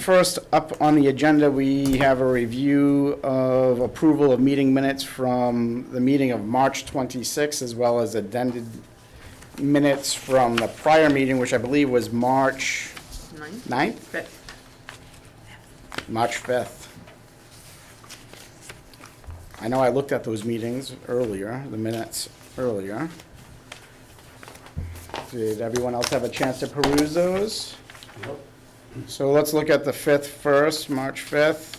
first up on the agenda, we have a review of approval of meeting minutes from the meeting of March 26th, as well as addended minutes from the prior meeting, which I believe was March 9th? 5th. March 5th. I know I looked at those meetings earlier, the minutes earlier. Did everyone else have a chance to peruse those? Yep. So let's look at the 5th first, March 5th.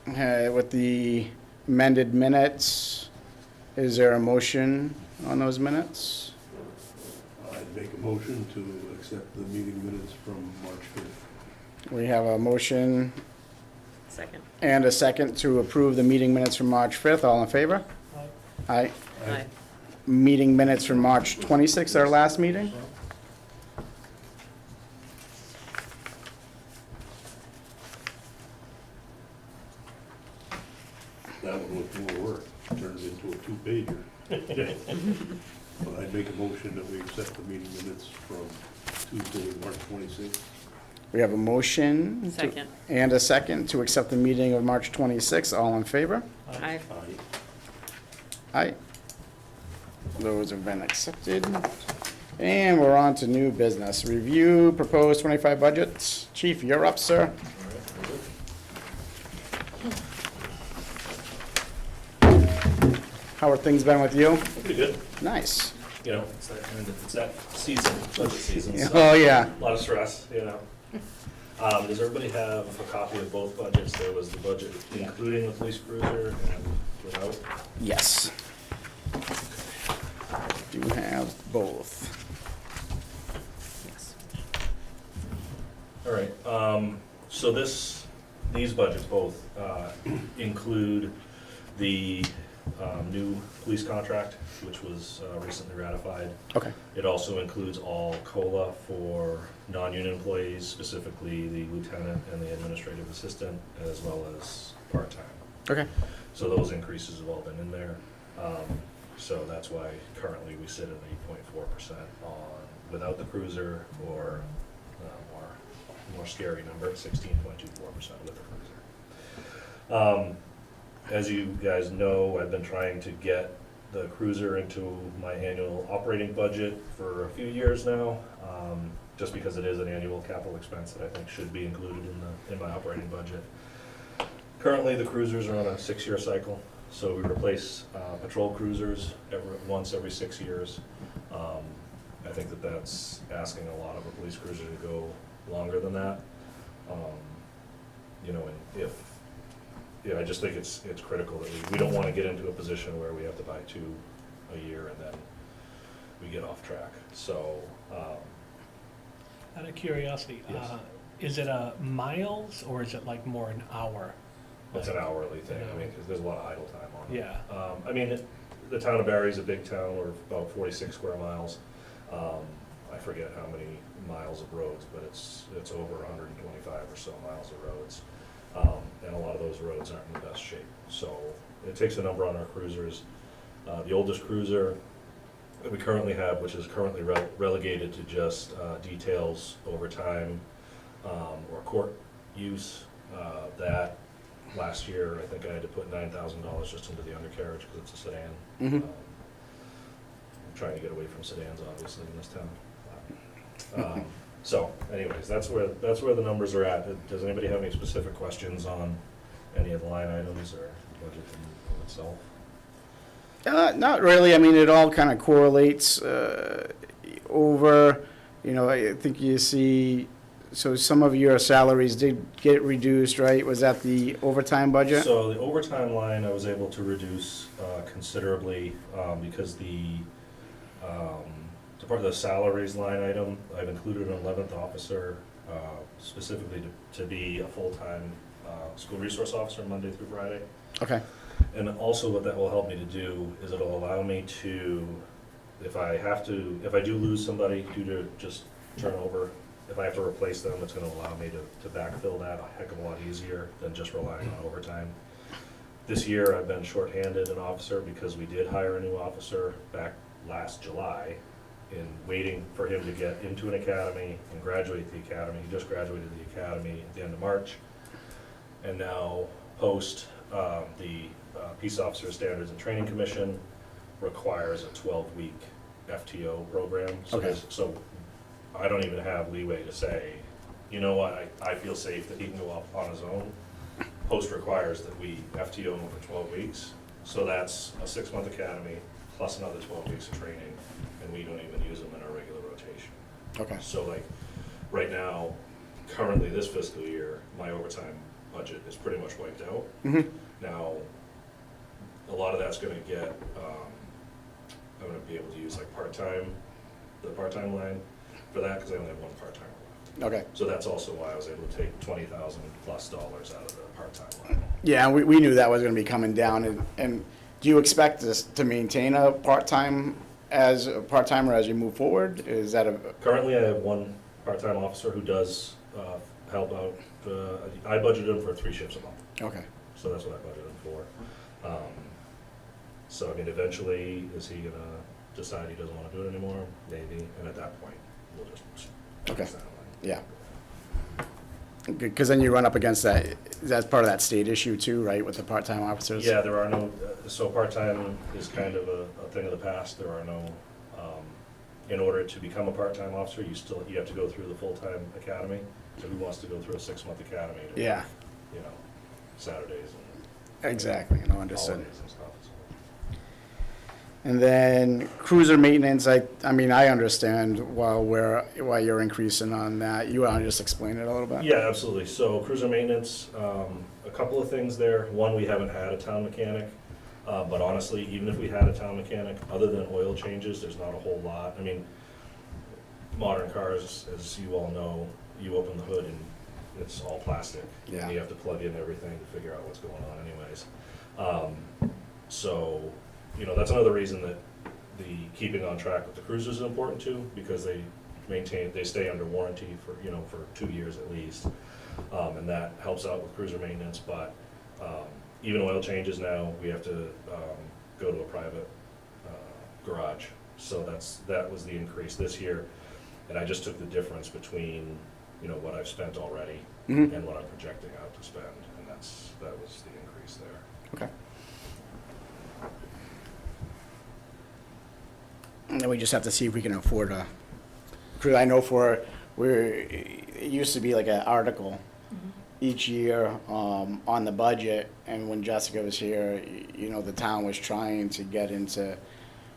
Okay, with the amended minutes, is there a motion on those minutes? I'd make a motion to accept the meeting minutes from March 5th. We have a motion Second. and a second to approve the meeting minutes from March 5th. All in favor? Aye. Aye. Meeting minutes from March 26th, our last meeting. That one with more work, turned into a two-pager. But I'd make a motion that we accept the meeting minutes from Tuesday, March 26th. We have a motion Second. and a second to accept the meeting of March 26th. All in favor? Aye. Aye. Those have been accepted. And we're on to new business. Review proposed 25 budgets. Chief, you're up, sir. How are things been with you? Pretty good. Nice. You know, it's that season, budget season, so Oh, yeah. a lot of stress, you know. Does everybody have a copy of both budgets? There was the budget including the police cruiser and without. Yes. Do have both. Yes. All right, so these budgets both include the new police contract, which was recently ratified. Okay. It also includes all COLA for non-union employees, specifically the lieutenant and the administrative assistant, as well as part-time. Okay. So those increases have all been in there. So that's why currently we sit at 8.4% on, without the cruiser, or more scary number, 16.24% with the cruiser. As you guys know, I've been trying to get the cruiser into my annual operating budget for a few years now, just because it is an annual capital expense that I think should be included in my operating budget. Currently, the cruisers are on a 6-year cycle, so we replace patrol cruisers once every 6 years. I think that's asking a lot of a police cruiser to go longer than that. You know, and I just think it's critical that we don't want to get into a position where we have to buy 2 a year and then we get off track. So, out of curiosity, Yes. Is it miles or is it like more an hour? it's an hourly thing, I mean, because there's a lot of idle time on it. Yeah. I mean, the town of Barre is a big town, we're about 46 square miles. I forget how many miles of roads, but it's over 125 or so miles of roads. And a lot of those roads aren't in the best shape. So it takes a number on our cruisers. The oldest cruiser that we currently have, which is currently relegated to just details, overtime, or court use, that last year I think I had to put $9,000 just into the undercarriage because it's a sedan. Mhm. I'm trying to get away from sedans, obviously, in this town. So anyways, that's where the numbers are at. Does anybody have any specific questions on any of the line items or the budget in itself? Not really. I mean, it all kind of correlates over, I think you see, so some of your salaries did get reduced, right? Was that the overtime budget? So the overtime line I was able to reduce considerably because the part of the salaries line item, I've included an 11th officer specifically to be a full-time school resource officer Monday through Friday. Okay. And also what that will help me to do is it'll allow me to, if I do lose somebody due to just turnover, if I have to replace them, it's gonna allow me to backfill that a heck of a lot easier than just relying on overtime. This year, I've been shorthanded an officer because we did hire a new officer back last July in waiting for him to get into an academy and graduate the academy. He just graduated the academy at the end of March. And now post, the Peace Officer Standards and Training Commission requires a 12-week FTO program. So Okay. so I don't even have leeway to say, you know what, I feel safe that he can go up on his own. Post requires that we FTO him for 12 weeks. So that's a 6-month academy plus another 12 weeks of training, and we don't even use them in our regular rotation. Okay. So like, right now, currently this fiscal year, my overtime budget is pretty much wiped out. Mhm. Now, a lot of that's gonna get, I'm gonna be able to use like the part-time line for that, because I only have one part-timer left. Okay. So that's also why I was able to take $20,000 plus out of the part-time line. Yeah, and we knew that was gonna be coming down, and do you expect this to maintain a part-timer as you move forward? Is that a, Currently, I have one part-time officer who does help out. I budgeted him for 3 shifts a month, okay, so that's what I budgeted him for. So, I mean, eventually, is he gonna decide he doesn't wanna do it anymore? Maybe, and at that point, we'll just. Okay. sign a yeah. line. Because then you run up against that's part of that state issue too, right, with the part-time officers? Yeah, there are no, so part-time is kind of a thing of the past. There are no, in order to become a part-time officer, you have to go through the full-time academy. So who wants to go through a 6-month academy to, Yeah, you know, Saturdays and exactly, no, understood. holidays and stuff, so. And then cruiser maintenance, I mean, I understand why you're increasing on that. You want to just explain it a little bit? Yeah, absolutely. So cruiser maintenance, a couple of things there. One, we haven't had a town mechanic, but honestly, even if we had a town mechanic, other than oil changes, there's not a whole lot. I mean, modern cars, as you all know, you open the hood and it's all plastic. Yeah. And you have to plug in everything to figure out what's going on anyways. So, you know, that's another reason that the keeping on track with the cruisers is important too, because they stay under warranty for, you know, for 2 years at least. And that helps out with cruiser maintenance, but even oil changes now, we have to go to a private garage. So that was the increase this year. And I just took the difference between, you know, what I've spent already Mhm. and what I'm projecting out to spend, and that was the increase there. Okay. And then we just have to see if we can afford a cruise. I know it used to be like an article each year on the budget, and when Jessica was here, you know, the town was trying to get into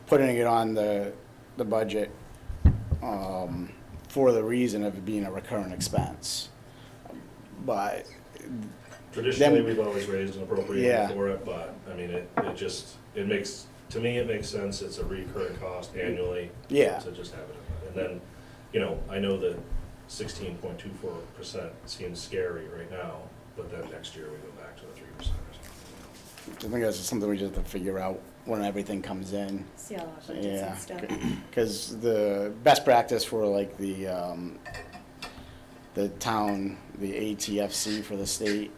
putting it on the budget for the reason of it being a recurrent expense. But Traditionally, Then- we've always raised an Yeah. appropriation for it, but, I mean, it makes, to me, it makes sense, it's a recurring cost annually. Yeah. To just have it, and then, you know, I know that 16.24% seems scary right now, but then next year we go back to the 3% or something. I think that's something we just have to figure out when everything comes in. See all our budgets Yeah, and stuff. because the best practice for like the town, the ATFC for the state,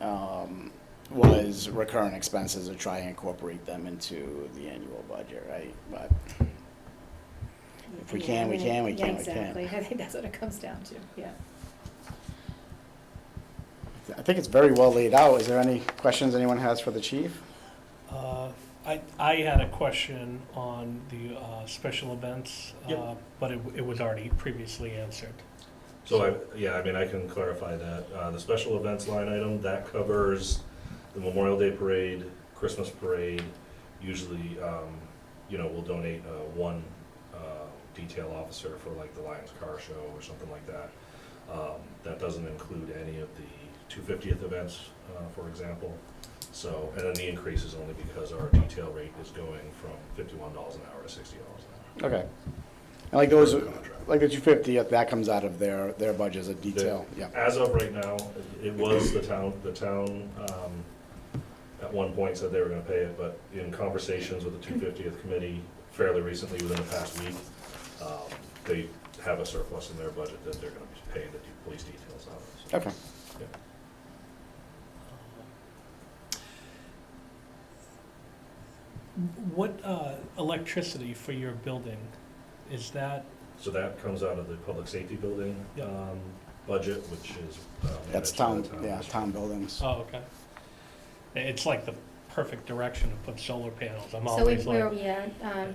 was recurrent expenses to try and incorporate them into the annual budget, right? But if we Yeah, can, I we mean, can, we yeah, can, we exactly. can. I think that's what it comes down to, yeah. I think it's very well laid out. Is there any questions anyone has for the chief? I had a question on the special events, Yep. but it was already previously answered. So, I mean, I can clarify that. The special events line item, that covers the Memorial Day Parade, Christmas Parade. Usually, you know, we'll donate one detail officer for like the Lions Car Show or something like that. That doesn't include any of the 250th events, for example. So, and then the increase is only because our detail rate is going from $51 an hour to $60 an hour. Okay. And like those, Per contract. like the 250, that comes out of their budget as a detail, yeah. As of right now, it was the town, at one point said they were gonna pay it, but in conversations with the 250th committee fairly recently, within the past week, they have a surplus in their budget that they're gonna be paying the police details out of. So, Okay. yeah. What electricity for your building, is that So that comes out of the public safety building, budget, which is. That's managed by town, the yeah, town buildings. Oh, okay. It's like the perfect direction to put solar panels. I'm So always like,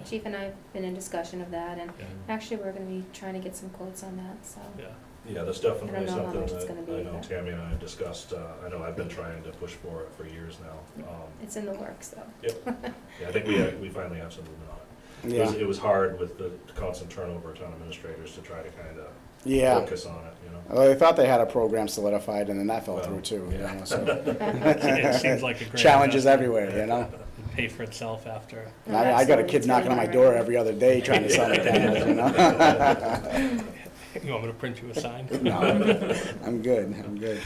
Chief and I have been in discussion of that, and yeah, actually, we're gonna be trying to get some quotes on that, so. yeah. Yeah, that's I definitely don't know how something much it's that gonna be, I know but- Tammy and I have discussed. I know I've been trying to push for it for years now. It's in the works, though. Yeah, I think we finally have some movement on it. Yeah, It was hard with the constant turnover of town administrators to try to kind of yeah. focus on it, you know? Well, they thought they had a program solidified, and then that fell Well, through too, you yeah. know, so. It seems like a great Challenges investment. everywhere, you know? Pay for itself after. No, I got a absolutely. kid It's knocking on really my hard door right every other day trying to sell me panels, you know? You want me to print you a sign? No, I'm good, I'm good.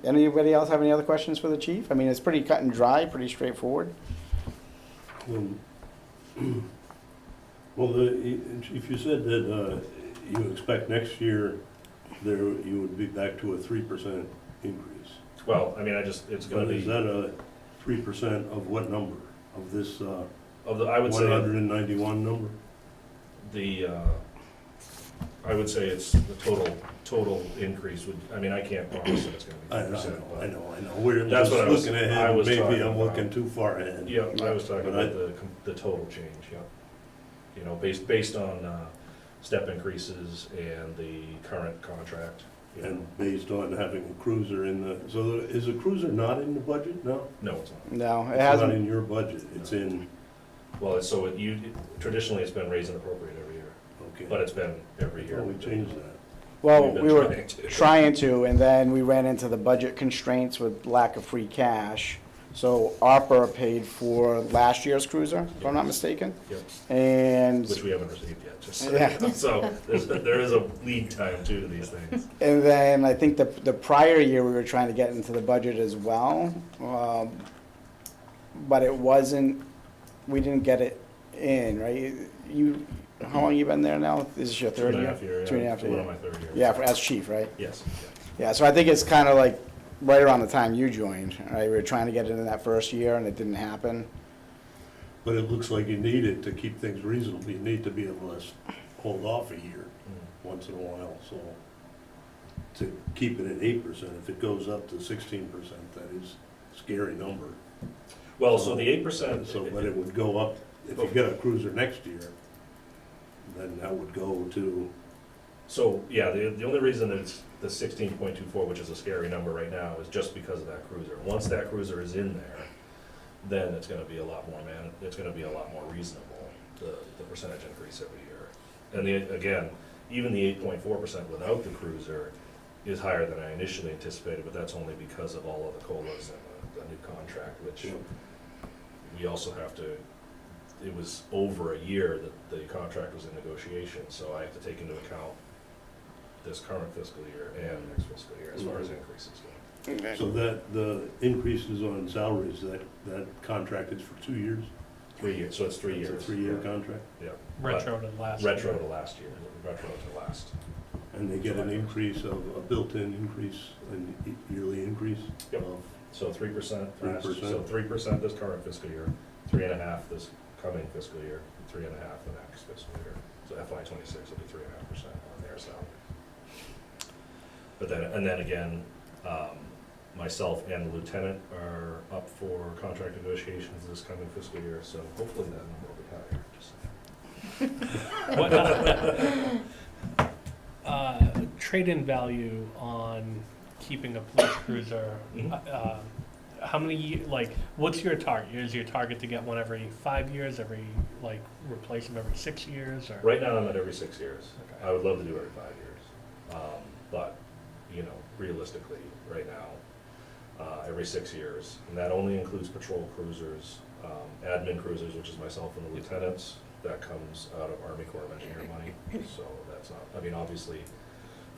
Anybody else have any other questions for the chief? I mean, it's pretty cut and dry, pretty straightforward. Well, if you said that you expect next year there, you would be back to a 3% increase. Well, I mean, it's gonna But is be, that a 3% of what number? Of this I would say 191 number? I would say it's the total increase would, I mean, I can't promise that it's gonna be 3%. I know. We're That's just what I was- looking I ahead, was maybe talking I'm about. looking too far ahead. Yeah, I was talking But I- about the total change, yeah. You know, based on step increases and the current contract, you know. And based on having a cruiser in the, so is a cruiser not in the budget? No? No, it's not. No, it It's not hasn't, in your budget, it's in, Well, traditionally, it's been raised and appropriate every year, okay. but it's been every year. Well, we changed that. well, We've been we were trying to. trying to, and then we ran into the budget constraints with lack of free cash. So ARPA paid for last year's cruiser, if I'm not mistaken, Yep, and, which we haven't received yet, just, Yeah. so there is a lead time too to these things. and then I think the prior year, we were trying to get into the budget as well. But it wasn't, we didn't get it in, right? How long you been there now? This is your third year? 2.5 years, Two and a yeah, half going year. on my third year. Yeah, as chief, right? Yes, Yeah, so I think it's kind of like right around the time you joined, right? We were trying to get it in that first year and it didn't happen. But it looks like you need it to keep things reasonable. You need to be able to hold off a year once in a while, so to keep it at 8%, if it goes up to 16%, that is a scary number. well, so the 8%. So, but it would go up, if you get a cruiser next year, then that would go to, So, yeah, the only reason that it's the 16.24, which is a scary number right now, is just because of that cruiser. Once that cruiser is in there, then it's gonna be a lot more it's gonna be a lot more reasonable, the percentage increase every year. And again, even the 8.4% without the cruiser is higher than I initially anticipated, but that's only because of all of the COLAs and the new contract, which we also have to, it was over a year that the contract was in negotiation, so I have to take into account this current fiscal year and next fiscal year as far as increases go. so that the increases on salaries, that contract is for 2 years? 3 years, so it's 3 years. It's a 3-year contract? Yeah. Retro to last. Retro to last year, retro to last. And they get an increase of, a built-in increase, an yearly increase? Yep. of- So 3%, 3%. so 3% this current fiscal year, 3.5% this coming fiscal year, 3.5% the next fiscal year. So FY '26 will be 3.5% on their salary. But then again, myself and the lieutenant are up for contract negotiations this coming fiscal year, so hopefully that number will be higher. Just What, trade-in value on keeping a police cruiser, Mhm. how many, like, what's your target? Is your target to get one every 5 years, replace them every 6 years, or? Right now, I'm at every 6 years. Okay. I would love to do every 5 years. But, you know, realistically, right now, every 6 years. And that only includes patrol cruisers, admin cruisers, which is myself and the lieutenants. That comes out of Army Corps of Engineer money, so that's not, I mean, obviously,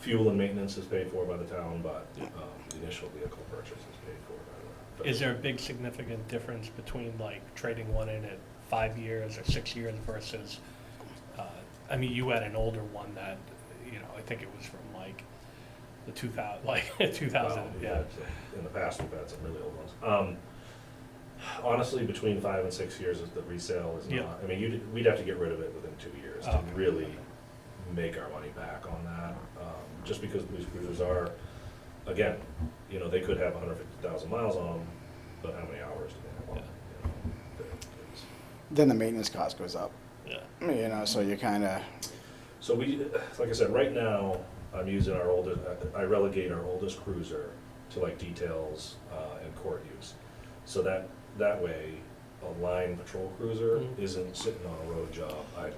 fuel and maintenance is paid for by the town, but the initial vehicle purchase is paid for by the. Is there a big significant difference between like trading one in at 5 years or 6 years versus, I mean, you had an older one that, I think it was from like the 2000, 2000, Well, yeah. In the past, we've had some really old ones. Honestly, between 5 and 6 years, the resale is Yeah. not, I mean, we'd have to get rid of it within 2 years to Okay. really make our money back on that. Just because police cruisers are, again, you know, they could have 150,000 miles on them, but how many hours do they have on them? You know, it's- Then the maintenance cost goes up, Yeah. you know, so you kind of, So we, like I said, right now, I'm using our oldest, I relegate our oldest cruiser to like details and court use. So that way, a line patrol cruiser Mhm. isn't sitting on a road job I idling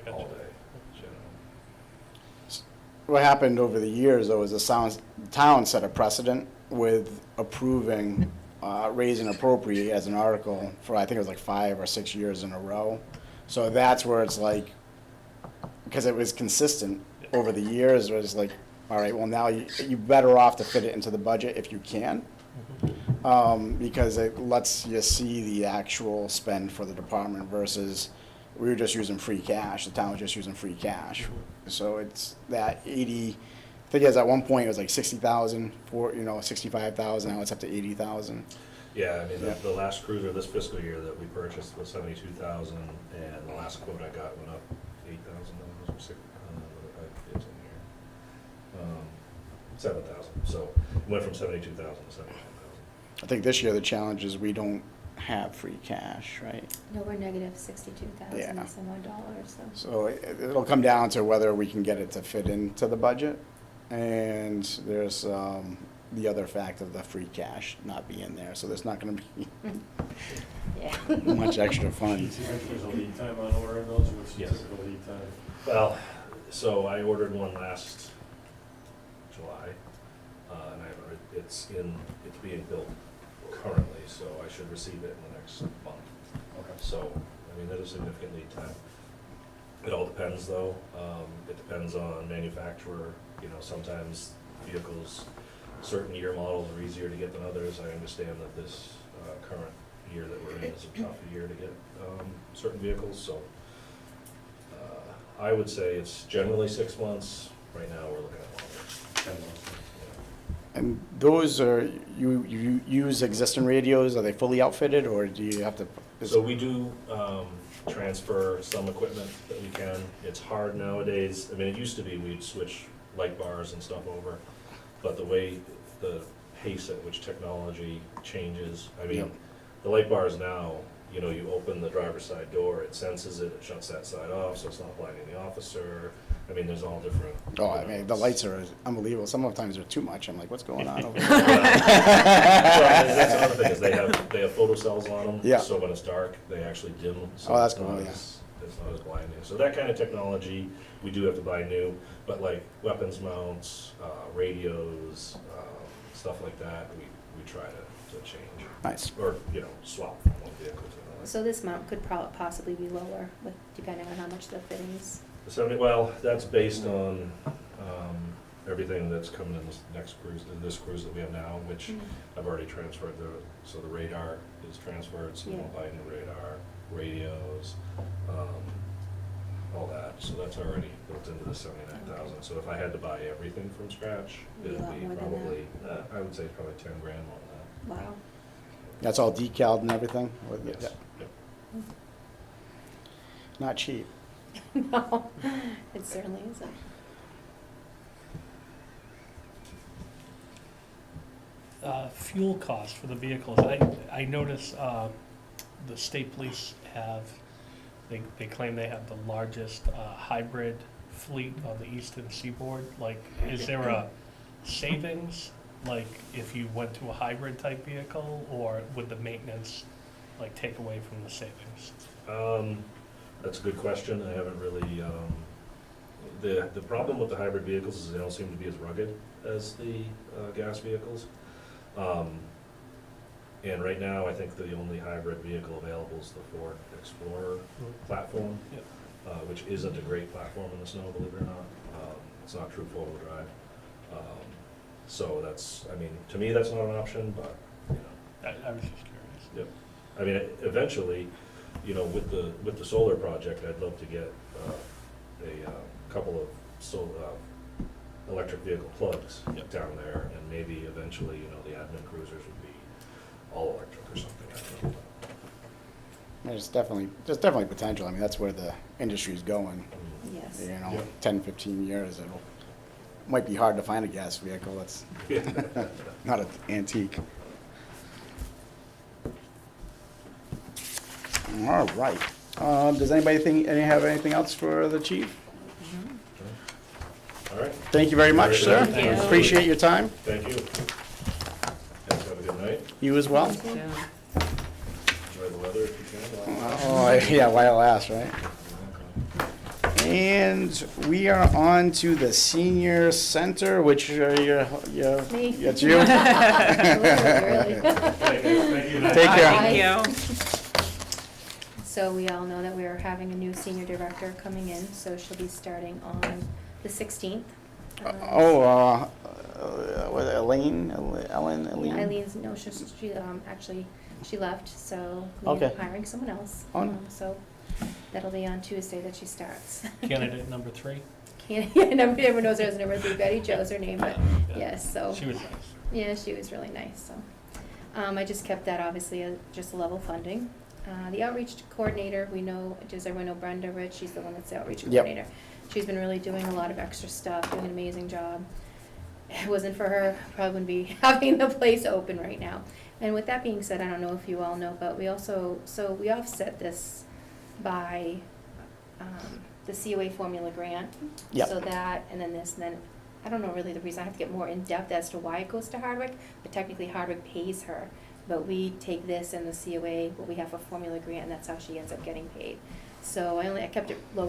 got all you. day, you know. what happened over the years, though, is the town set a precedent with approving, raise and appropriate as an article for, I think it was like 5 or 6 years in a row. So that's where it's like, because it was consistent over the years, it was like, all right, well, now you're better off to fit it into the budget if you can. Because it lets you see the actual spend for the department versus we were just using free cash, the town was just using free cash. So it's that 80, I think it was at one point, it was like 60,000 for, 65,000, now it's up to 80,000. Yeah, I mean, Yeah. the last cruiser this fiscal year that we purchased was 72,000, and the last quote I got went up $8,000 or it's in here. 7,000, so it went from 72,000 to 75,000. I think this year the challenge is we don't have free cash, right? No, we're negative 62,000 Yeah. and some odd dollars, so. So it'll come down to whether we can get it to fit into the budget. And there's the other fact of the free cash not being there, so there's not gonna be Yeah. much extra funds. There's a lead time on ordering those, what's the Yes. typical lead time? Well, so I ordered one last July, and it's being built currently, so I should receive it in the next month. Okay. So, I mean, there's a significant lead time. It all depends, though. It depends on manufacturer. You know, sometimes vehicles, certain year models are easier to get than others. I understand that this current year that we're in is a tough year to get certain vehicles, so I would say it's generally 6 months. Right now, we're looking at longer. 10 months. And those are, you use existing radios, are they fully outfitted, or do you have to? So we do transfer some equipment that we can. It's hard nowadays. I mean, it used to be we'd switch light bars and stuff over, but the way, the pace at which technology changes, I mean, Yep. the light bars now, you know, you open the driver's side door, it senses it, it shuts that side off, so it's not blinding the officer. I mean, there's all different. Oh, I mean, the lights are unbelievable. Sometimes they're too much. I'm like, what's going on over there? Well, that's another thing, is they have photo cells on them. Yeah. So when it's dark, they actually dim. So Oh, that's it's not cool, yeah. as- It's not as blinding. So that kind of technology, we do have to buy new, but like weapons mounts, radios, stuff like that, we try to change. Nice. Or, you know, swap from one vehicle to another. So this amount could possibly be lower with, depending on how much the fittings. Well, that's based on everything that's coming in this cruise that we have now, which I've already transferred so the radar is transferred, so Yeah. we'll buy new radar, radios, all that, so that's already built into the 79,000. So if I had to buy everything from scratch, Be a it'd lot be more than probably, I would say probably 10 grand more than Wow. That's all decaled and everything? that. Yes. Yep. Not cheap. No, it certainly isn't. Fuel costs for the vehicles, I notice the state police have, they claim they have the largest hybrid fleet on the eastern seaboard. Like, is there a savings, like, if you went to a hybrid type vehicle, or would the maintenance, like, take away from the savings? That's a good question. I haven't really, the problem with the hybrid vehicles is they don't seem to be as rugged as the gas vehicles. And right now, I think the only hybrid vehicle available is the Ford Explorer platform, Yep. Which isn't a great platform in the snow, believe it or not. It's not true four-wheel drive. So that's, I mean, to me, that's not an option, but, you know. I was just curious. Yep. I mean, eventually, you know, with the solar project, I'd love to get a couple of electric vehicle plugs Yep. down there, and maybe eventually, you know, the admin cruisers would be all electric or something. I don't know. there's definitely potential. I mean, that's where the industry's going. Yes. You know, Yeah. 10, 15 years, might be hard to find a gas vehicle that's not an antique. All right. Does anybody have anything else for the chief? All right, Thank you very much, sir. Thank you. Appreciate your time. thank you. Guys have a good night. You as well. Enjoy the weather if you can. Oh, yeah, while it lasts, right? And we are on to the senior center, which Me. that's you. Really. Thank you. Take care. Thank you. So we all know that we are having a new senior director coming in, so she'll be starting on the 16th. What, Elaine? Yeah, Eileen's, no, actually, she left, so we're Okay. hiring someone else. Oh, no. So that'll be on Tuesday that she starts. Candidate number 3? Everyone knows her as number 3, Betty Jo's her name, but yes, so. She was nice. Yeah, she was really nice, so. I just kept that obviously just level funding. The outreach coordinator, we know, does everyone know Brenda Rich? She's the one that's the outreach Yep. coordinator. She's been really doing a lot of extra stuff, doing an amazing job. If it wasn't for her, probably wouldn't be having the place open right now. And with that being said, I don't know if you all know, but we also, so we offset this by the COA formula grant. Yep. So that, and then this, and then, I don't know really the reason, I have to get more in-depth as to why it goes to Hardwick, but technically Hardwick pays her. But we take this and the COA, what we have for formula grant, and that's how she ends up getting paid. So I kept it low.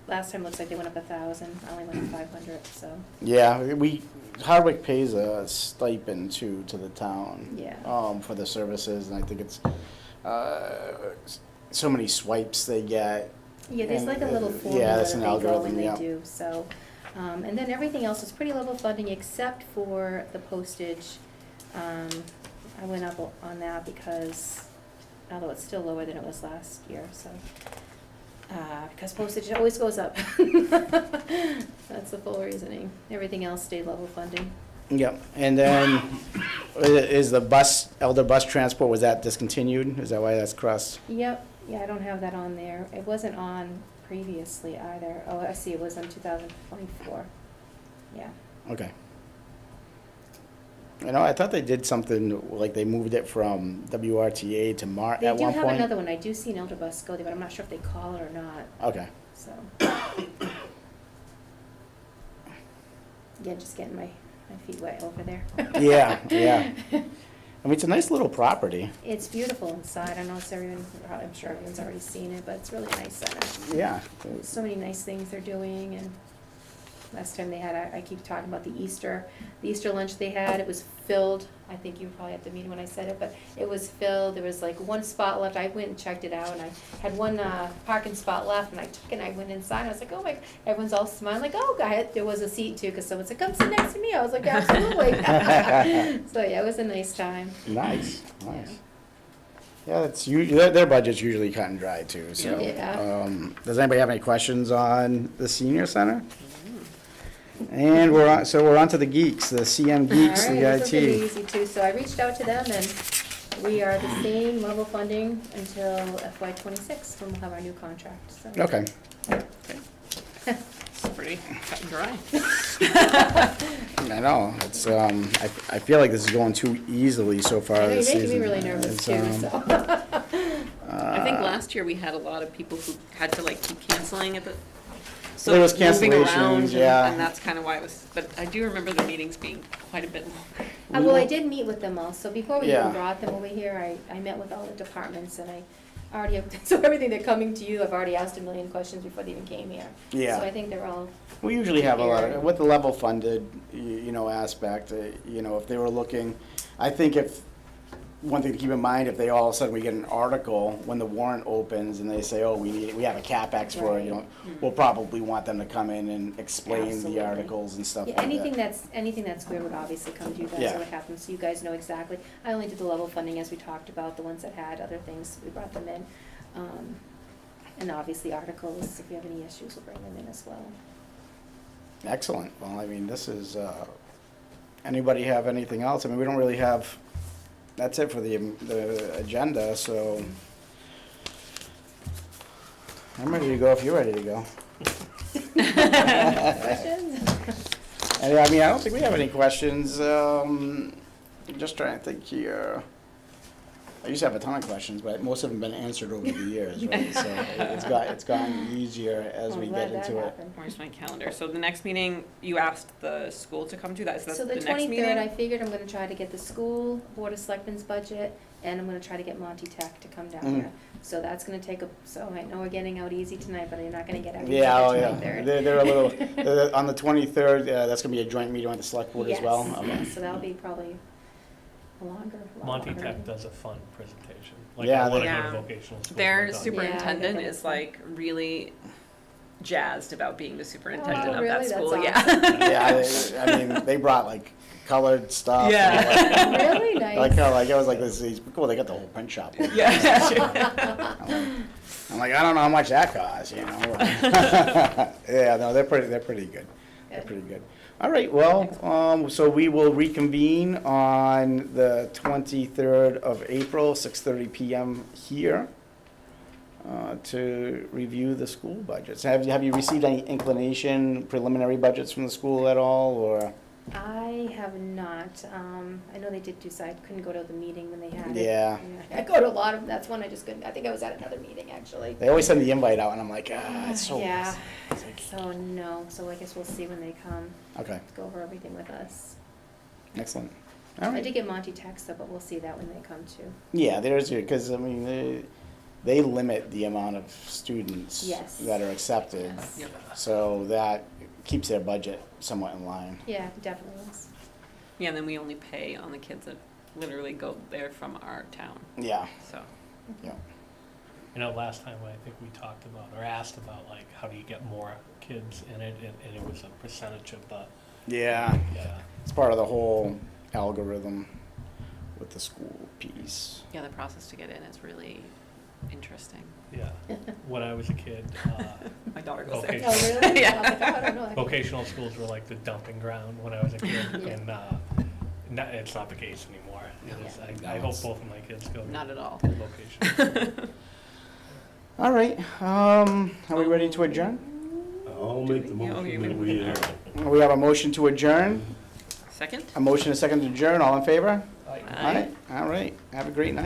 Last time it looks like they went up 1,000, I only went up 500, so, Yeah, Hardwick pays a stipend to the town. yeah. For the services, and I think it's, so many swipes they get. Yeah, there's And, like a little yeah, formula that's that an they go algorithm, and they yeah. do, so. And then everything else is pretty level funding except for the postage. I went up on that because, although it's still lower than it was last year, so. Because postage always goes up. That's the full reasoning. Everything else stayed level funding. Yep, and then is the elder bus transport, was that discontinued? Is that why that's crossed? Yep, yeah, I don't have that on there. It wasn't on previously either. Oh, I see, it was on 2024. Yeah. Okay. I thought they did something, like they moved it from WRTA to MART They at do one have point? another one. I do see an elder bus go there, but I'm not sure if they call it or not, Okay, so. Yeah, just getting my feet wet over there. yeah. I mean, it's a nice little property. It's beautiful inside. I know it's everyone, I'm sure everyone's already seen it, but it's really a nice center. Yeah. So many nice things they're doing, and last time they had, I keep talking about the Easter lunch they had, it was filled. I think you were probably at the meeting when I said it, but it was filled. There was like one spot left. I went and checked it out, and I had one parking spot left, and I took it and I went inside. I was like, oh my, everyone's all smiling, like, oh, there was a seat too, because someone said, come sit next to me. I was like, absolutely. So yeah, it was a nice time. Nice. Yeah, that's their budget's usually cut and dry too, so. Yeah. Does anybody have any questions on the senior center? And we're on to the geeks, the CM Geeks, All the right, this is pretty IT. easy too. So I reached out to them, and we are the same level funding until FY '26, when we'll have our new contract, so. Okay. It's pretty cut and dry. I know, it's, I feel like this is going too easily so far I know, this you're season. making me really nervous It's, too, so. I think last year we had a lot of people who had to like keep canceling at the, so There was moving around, cancellations, yeah. and that's kind of why it was, but I do remember the meetings being quite a bit longer. Well, I did meet with them all, so before we Yeah. even brought them over here, I met with all the departments, and I already have, so everything they're coming to you, I've already asked a million questions before they even came here. Yeah. So I think they're all, We usually have a lot Yeah. of, with the level funded, aspect, if they were looking, I think one thing to keep in mind, if they all of a sudden we get an article when the warrant opens and they say, oh, we have a CapEx for it, Right. we'll probably want them to come in and explain Absolutely. the articles and stuff yeah, like anything that. that's square would obviously come to you guys, Yeah. so what happens, so you guys know exactly. I only did the level funding as we talked about, the ones that had other things, we brought them in. And obviously articles, if you have any issues, we'll bring them in as well. Excellent. Well, I mean, this is, anybody have anything else? I mean, we don't really have, that's it for the agenda, so I'm ready to go if you're ready to go. Questions? And, I mean, I don't think we have any questions. Just trying to think here. I used to have a ton of questions, but most of them have been answered over the years, right? So it's gotten easier as I'm we glad get that into it. happened. Where's my calendar? So the next meeting, you asked the school to come to that, so that's So the the next meeting? 23rd, I figured I'm gonna try to get the school, Board of Selectmen's budget, and I'm gonna try to get Monty Tech to come down Mhm. here. So that's gonna take so I know we're getting out easy tonight, but you're not gonna get out easy Yeah, the oh, yeah. 23rd. They're a little, on the 23rd, that's gonna be a joint meeting with the select board as well? Yes, Okay. yes, so that'll be probably a lot Monty longer. Tech does a fun presentation. Like, Yeah, I wanna they- go Yeah. to vocational school. Their They've done- superintendent Yeah, is like really jazzed about being the superintendent Oh, of really? that That's school, awesome. yeah. Yeah, I mean, they brought like colored stuff. Yeah. Really And, nice. like, it was like this, cool, they got the whole print shop. Yeah. I'm like, I don't know how much that costs, you know? Yeah, no, they're pretty good. They're pretty good. All right, well, so we will reconvene on the 23rd of April, 6:30 PM here, to review the school budgets. Have you received any inclination, preliminary budgets from the school at all, or? I have not, I know they did decide, couldn't go to the meeting when they had it. Yeah. I go to a lot of them, that's one I just couldn't, I think I was at another meeting, actually. They always send the invite out, and I'm like, it's so. Yeah, so no, so I guess we'll see when they come, Okay, go over everything with us. excellent. All I right. did get Monty text, but we'll see that when they come too. Yeah, there's, because, I mean, they limit the amount of students Yes. that are accepted, Yep. so that keeps their budget somewhat in line. Yeah, definitely is. Yeah, and then we only pay on the kids that literally go there from our town, Yeah, so. yeah. You know, last time I think we talked about, or asked about, like, how do you get more kids in it, and it was a percentage of the, Yeah, yeah. it's part of the whole algorithm with the school piece. Yeah, the process to get in is really interesting. Yeah, when I was a kid, My daughter goes there. Okay. Oh, really? Yeah. I was like, oh, I don't know. vocational schools were like the dumping ground when I was a kid, and it's not the case anymore. It is- I hope both of my kids go to Not at all. vocational. All right, are we ready to adjourn? I'll make the Oh, you motion that we, We have a motion to adjourn, Second? a motion, a second to adjourn, all in favor? Aye. Aye. All right, have a great night.